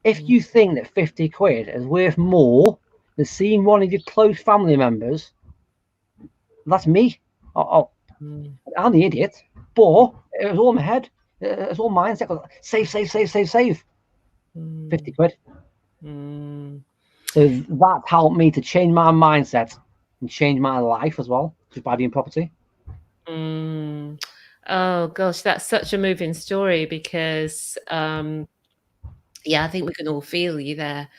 If you think that 50 quid is worth more than seeing one of your close family members, that's me. I'm the idiot. But it was all in my head. It's all mindset. Save. 50 quid. So that helped me to change my mindset and change my life as well, just by doing property. Oh gosh, that's such a moving story because I think we can all feel you there,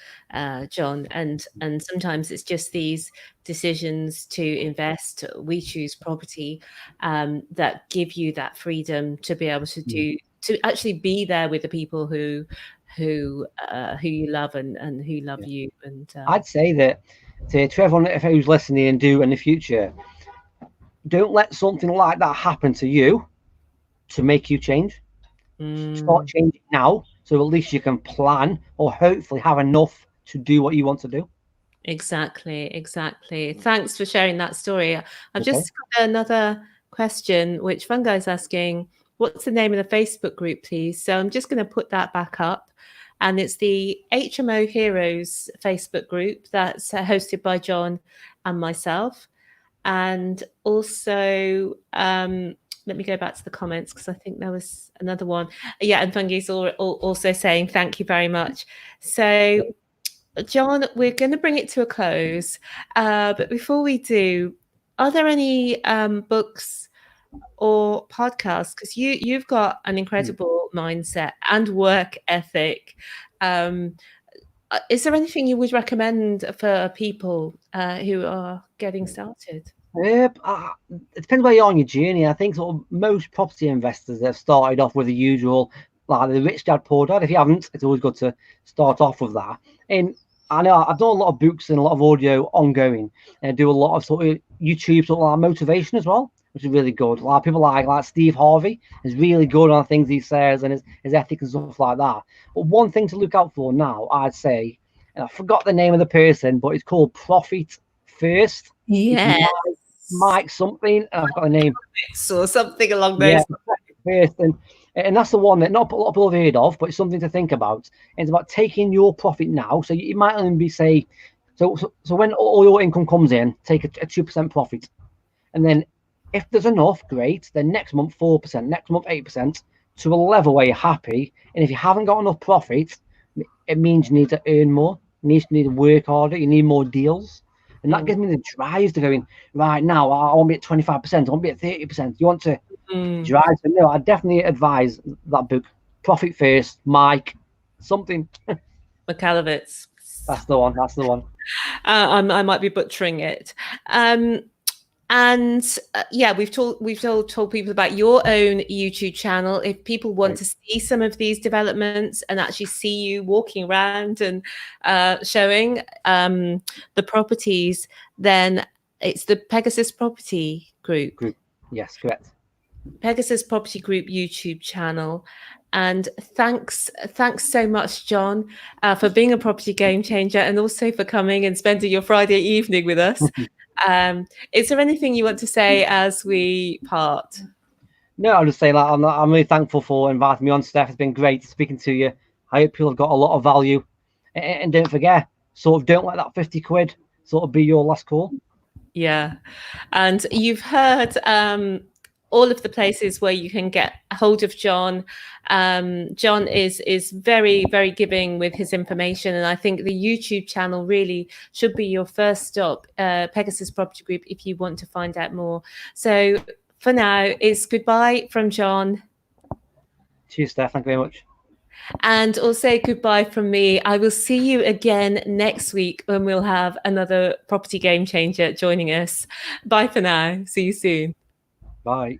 John. And sometimes it's just these decisions to invest. We choose property that give you that freedom to be able to actually be there with the people who you love and who love you. And I'd say that to everyone who's listening and do in the future, don't let something like that happen to you to make you change. Start changing now, so at least you can plan or hopefully have enough to do what you want to do. Exactly. Thanks for sharing that story. I've just got another question, which Fungi is asking, what's the name of the Facebook group, please? So I'm just going to put that back up. And it's the HMO Heroes Facebook group that's hosted by John and myself. And also, let me go back to the comments because I think there was another one. Yeah, and Fungi's also saying thank you very much. So, John, we're going to bring it to a close. But before we do, are there any books or podcasts? Because you've got an incredible mindset and work ethic. Is there anything you would recommend for people who are getting started? It depends where you're on your journey. I think sort of most property investors have started off with the usual, like the rich dad, poor dad. If you haven't, it's always good to start off with that. And I know I've done a lot of books and a lot of audio ongoing, and I do a lot of sort of YouTube sort of like motivation as well, which is really good. A lot of people like Steve Harvey is really good on things he says and his ethics and stuff like that. But one thing to look out for now, I'd say, and I forgot the name of the person, but it's called Profit First. Yeah. Mike something, and I've got a name. So something along those lines. And that's the one that not a lot of people have heard of, but it's something to think about. And it's about taking your profit now. So it might only be so when all your income comes in, take a 2% profit. And then if there's enough, great. Then next month 4%, next month 8%, to a level where you're happy. And if you haven't got enough profit, it means you need to earn more. You need to work harder. You need more deals. And that gives me the drive to going, right now, I want to be at 25%. I want to be at 30%. You want to drive. So, no, I definitely advise that book, Profit First, Mike, something. Michalowicz. That's the one. That's the one. I might be butchering it. Yeah, we've told people about your own YouTube channel. If people want to see some of these developments and actually see you walking around and showing the properties, then it's the Pegasus Property Group. Yes, correct. Pegasus Property Group YouTube channel. And thanks so much, John, for being a property game changer and also for coming and spending your Friday evening with us. Is there anything you want to say as we part? No, I'll just say that I'm really thankful for inviting me on, Steph. It's been great speaking to you. I hope people have got a lot of value. And don't forget, sort of don't let that 50 quid sort of be your last call. Yeah. And you've heard all of the places where you can get a hold of John. John is very, very giving with his information. And I think the YouTube channel really should be your first stop, Pegasus Property Group, if you want to find out more. So for now, it's goodbye from John. Cheers, Steph. Thank you very much. And also goodbye from me. I will see you again next week when we'll have another property game changer joining us. Bye for now. See you soon. Bye.